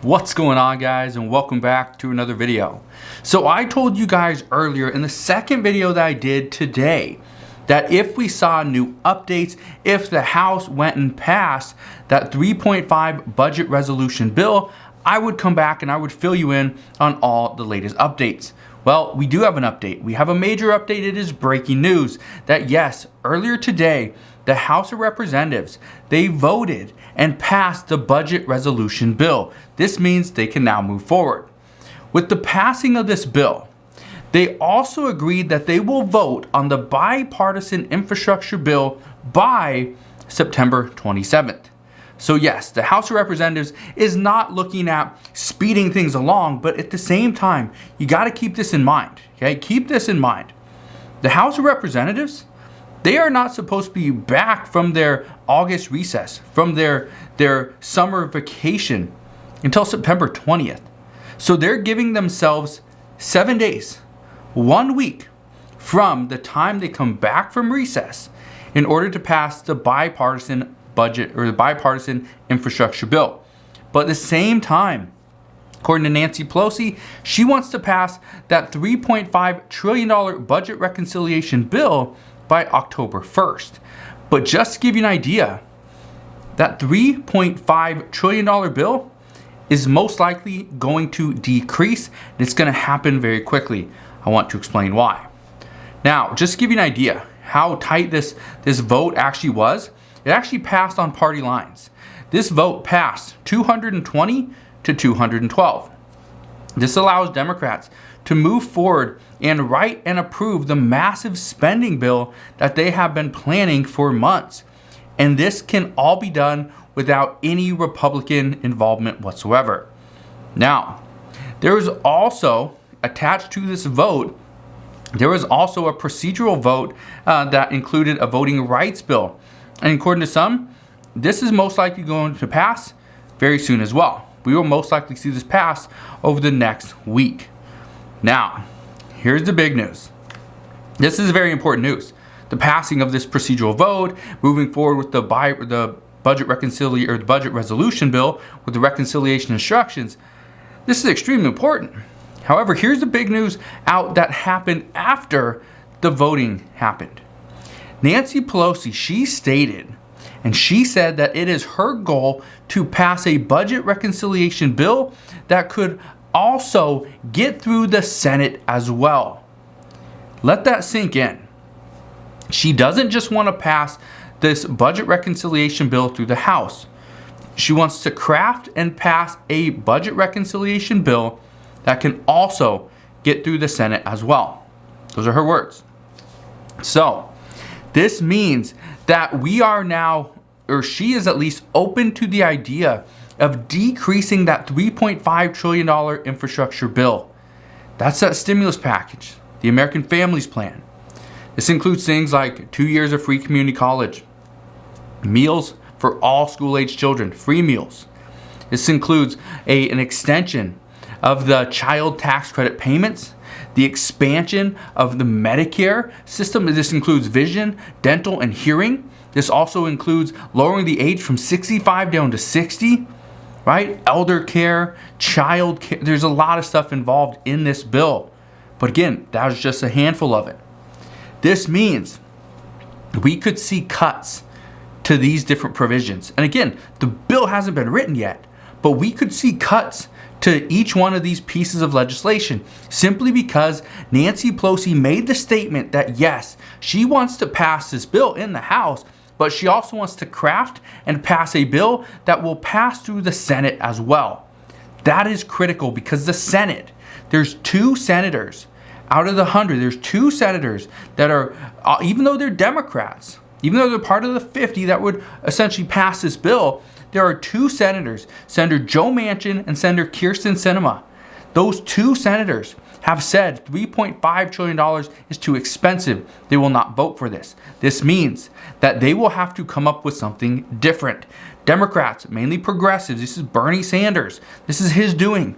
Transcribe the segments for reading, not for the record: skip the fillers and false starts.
What's going on, guys, and welcome back to another video. So I told you guys earlier in the second video that I did today that if we saw new updates, if the House went and passed that 3.5 budget resolution bill, I would come back and I would fill you in on all the latest updates. Well, we do have an update. We have a major update. It is breaking news that yes, earlier today, the House of Representatives, they voted and passed the budget resolution bill. This means they can now move forward. With the passing of this bill, they also agreed that they will vote on the bipartisan infrastructure bill by September 27th. So yes, the House of Representatives is not looking at speeding things along, but at the same time, you got to keep this in mind, okay? Keep this in mind. The House of Representatives, they are not supposed to be back from their August recess, from their summer vacation until September 20th. So they're giving themselves 7 days, 1 week from the time they come back from recess in order to pass the bipartisan budget or the bipartisan infrastructure bill. But at the same time, according to Nancy Pelosi, she wants to pass that $3.5 trillion budget reconciliation bill by October 1st. But just to give you an idea, that $3.5 trillion bill is most likely going to decrease, and it's going to happen very quickly. I want to explain why. Now, just to give you an idea how tight this vote actually was, it actually passed on party lines. This vote passed 220 to 212. This allows Democrats to move forward and write and approve the massive spending bill that they have been planning for months. And this can all be done without any Republican involvement whatsoever. Now, there is also attached to this vote, there was also a procedural vote that included a voting rights bill. And according to some, this is most likely going to pass very soon as well. We will most likely see this pass over the next week. Now, here's the big news. This is very important news. The passing of this procedural vote, moving forward with the budget reconciliation or the budget resolution bill with the reconciliation instructions. This is extremely important. However, here's the big news out that happened after the voting happened. Nancy Pelosi, she stated, and she said that it is her goal to pass a budget reconciliation bill that could also get through the Senate as well. Let that sink in. She doesn't just want to pass this budget reconciliation bill through the House. She wants to craft and pass a budget reconciliation bill that can also get through the Senate as well. Those are her words. So, this means that we are now, or she is at least open to the idea of decreasing that $3.5 trillion infrastructure bill. That's that stimulus package, the American Families Plan. This includes things like 2 years of free community college, meals for all school-age children, free meals. This includes an extension of the child tax credit payments, the expansion of the Medicare system. This includes vision, dental, and hearing. This also includes lowering the age from 65 down to 60, right? Elder care, child care. There's a lot of stuff involved in this bill. But again, that was just a handful of it. This means we could see cuts to these different provisions. And again, the bill hasn't been written yet, but we could see cuts to each one of these pieces of legislation simply because Nancy Pelosi made the statement that yes, she wants to pass this bill in the House, but she also wants to craft and pass a bill that will pass through the Senate as well. That is critical because the Senate, there's 2 senators out of the 100, there's 2 senators that are, even though they're Democrats, even though they're part of the 50 that would essentially pass this bill, there are 2 senators, Senator Joe Manchin and Senator Kyrsten Sinema. Those 2 senators have said $3.5 trillion is too expensive. They will not vote for this. This means that they will have to come up with something different. Democrats, mainly progressives, this is Bernie Sanders. This is his doing.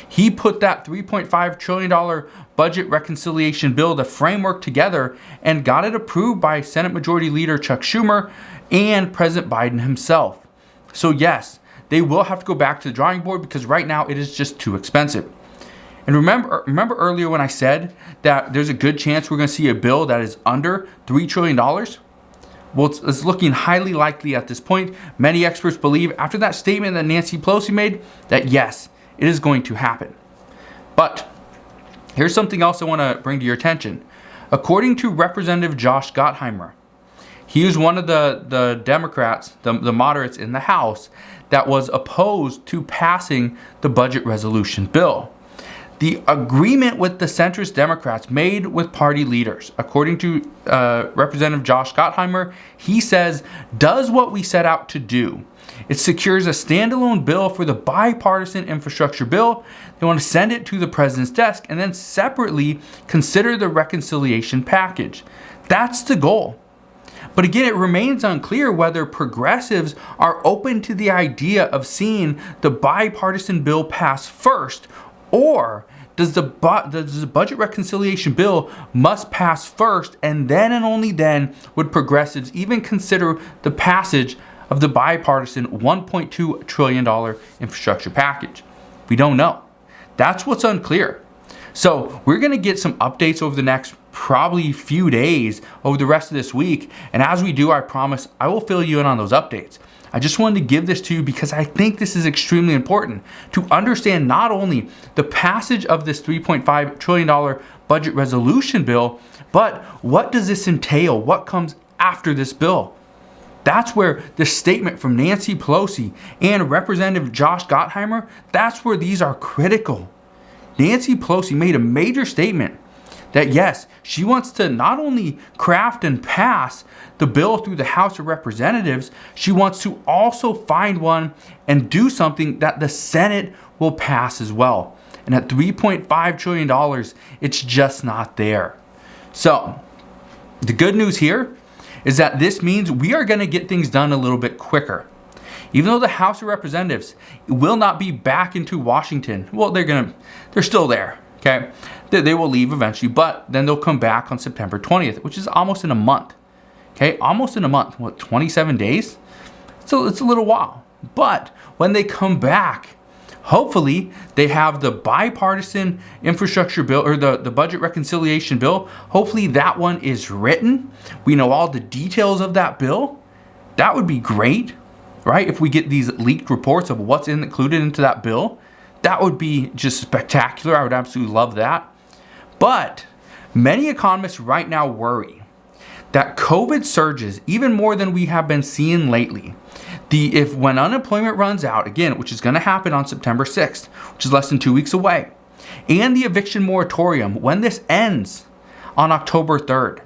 He put that $3.5 trillion budget reconciliation bill, the framework, together and got it approved by Senate Majority Leader Chuck Schumer and President Biden himself. So yes, they will have to go back to the drawing board because right now it is just too expensive. And remember earlier when I said that there's a good chance we're going to see a bill that is under $3 trillion? Well, it's looking highly likely at this point. Many experts believe after that statement that Nancy Pelosi made that yes, it is going to happen. But here's something else I want to bring to your attention. According to Representative Josh Gottheimer, he is one of the Democrats, the moderates in the House, that was opposed to passing the budget resolution bill. The agreement with the centrist Democrats made with party leaders, according to Representative Josh Gottheimer, he says, does what we set out to do. It secures a standalone bill for the bipartisan infrastructure bill. They want to send it to the president's desk and then separately consider the reconciliation package. That's the goal. But again, it remains unclear whether progressives are open to the idea of seeing the bipartisan bill pass first, or does the budget reconciliation bill must pass first, and then and only then would progressives even consider the passage of the bipartisan $1.2 trillion infrastructure package? We don't know. That's what's unclear. So we're going to get some updates over the next probably few days over the rest of this week. And as we do, I promise I will fill you in on those updates. I just wanted to give this to you because I think this is extremely important to understand not only the passage of this $3.5 trillion budget resolution bill, but what does this entail? What comes after this bill? That's where the statement from Nancy Pelosi and Representative Josh Gottheimer, that's where these are critical. Nancy Pelosi made a major statement that yes, she wants to not only craft and pass the bill through the House of Representatives, she wants to also find one and do something that the Senate will pass as well. And at $3.5 trillion, it's just not there. So the good news here is that this means we are going to get things done a little bit quicker. Even though the House of Representatives will not be back into Washington, well, they're still there, okay? They will leave eventually, but then they'll come back on September 20th, which is almost in a month, okay? Almost in a month, what, 27 days? So it's a little while. But when they come back, hopefully they have the bipartisan infrastructure bill or the budget reconciliation bill. Hopefully that one is written. We know all the details of that bill. That would be great, right? If we get these leaked reports of what's included into that bill, that would be just spectacular. I would absolutely love that. But many economists right now worry that COVID surges even more than we have been seeing lately. If when unemployment runs out, again, which is going to happen on September 6th, which is less than 2 weeks away, and the eviction moratorium, when this ends on October 3rd,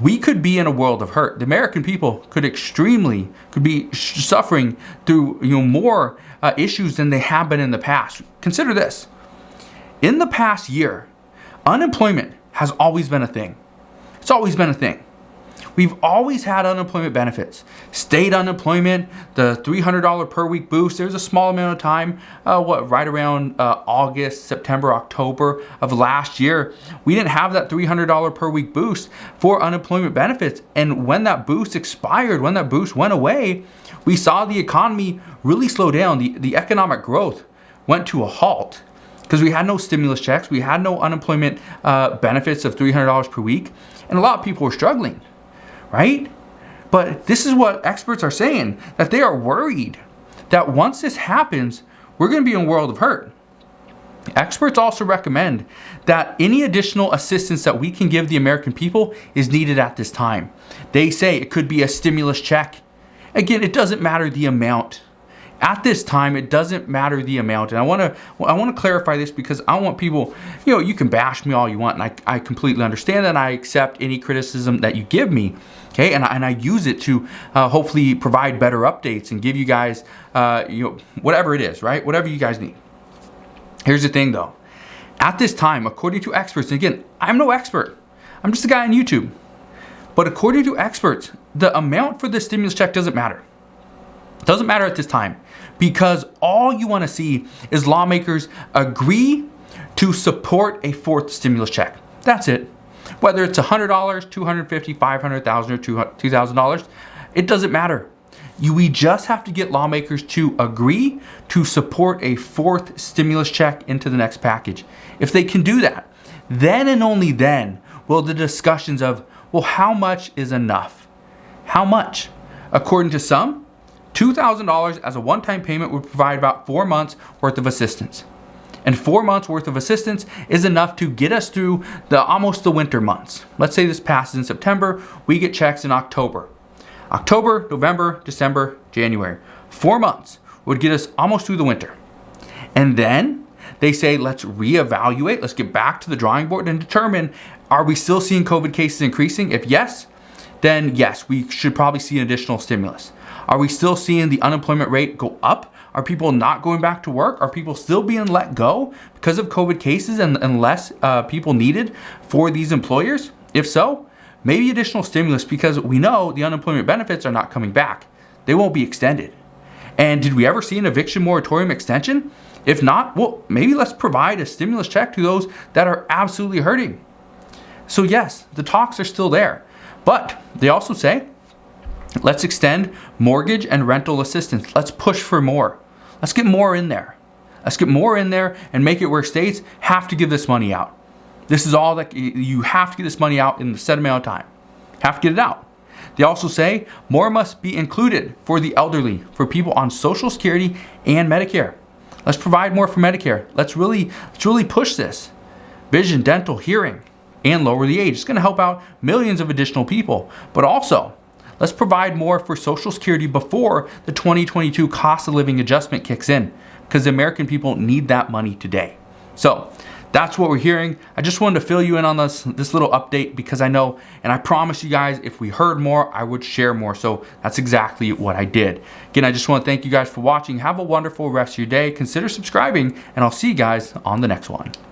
we could be in a world of hurt. The American people could be suffering through more issues than they have been in the past. Consider this. In the past year, unemployment has always been a thing. It's always been a thing. We've always had unemployment benefits. State unemployment, the $300 per week boost. There's a small amount of time, right around August, September, October of last year. We didn't have that $300 per week boost for unemployment benefits. And when that boost expired, when that boost went away, we saw the economy really slow down. The economic growth went to a halt because we had no stimulus checks. We had no unemployment benefits of $300 per week. And a lot of people were struggling. Right? But this is what experts are saying, that they are worried that once this happens, we're going to be in a world of hurt. Experts also recommend that any additional assistance that we can give the American people is needed at this time. They say it could be a stimulus check. Again, it doesn't matter the amount. At this time, it doesn't matter the amount. And I want to clarify this because I want people, you can bash me all you want, and I completely understand that, and I accept any criticism that you give me. Okay, and I use it to hopefully provide better updates and give you guys, whatever it is, right? Whatever you guys need. Here's the thing, though. At this time, according to experts, and again, I'm no expert. I'm just a guy on YouTube. But according to experts, the amount for the stimulus check doesn't matter. It doesn't matter at this time because all you want to see is lawmakers agree to support a fourth stimulus check. That's it. Whether it's $100, $250, $500,000, or $2,000, it doesn't matter. We just have to get lawmakers to agree to support a fourth stimulus check into the next package. If they can do that, then and only then will the discussions of, well, how much is enough? How much? According to some, $2,000 as a one-time payment would provide about 4 months worth of assistance. And 4 months worth of assistance is enough to get us through almost the winter months. Let's say this passes in September, we get checks in October. October, November, December, January. 4 months would get us almost through the winter. And then they say, let's reevaluate, let's get back to the drawing board and determine, are we still seeing COVID cases increasing? If yes, then yes, we should probably see an additional stimulus. Are we still seeing the unemployment rate go up? Are people not going back to work? Are people still being let go because of COVID cases and less people needed for these employers? If so, maybe additional stimulus, because we know the unemployment benefits are not coming back. They won't be extended. And did we ever see an eviction moratorium extension? If not, well, maybe let's provide a stimulus check to those that are absolutely hurting. So yes, the talks are still there. But they also say, let's extend mortgage and rental assistance. Let's push for more. Let's get more in there. Let's get more in there and make it where states have to give this money out. This is all that you have to get this money out in a set amount of time. Have to get it out. They also say more must be included for the elderly, for people on Social Security and Medicare. Let's provide more for Medicare. Let's really push this. Vision, dental, hearing, and lower the age. It's going to help out millions of additional people. But also, let's provide more for Social Security before the 2022 cost of living adjustment kicks in, because the American people need that money today. So that's what we're hearing. I just wanted to fill you in on this little update, because I know, and I promise you guys, if we heard more, I would share more. So that's exactly what I did. Again, I just want to thank you guys for watching. Have a wonderful rest of your day. Consider subscribing, and I'll see you guys on the next one.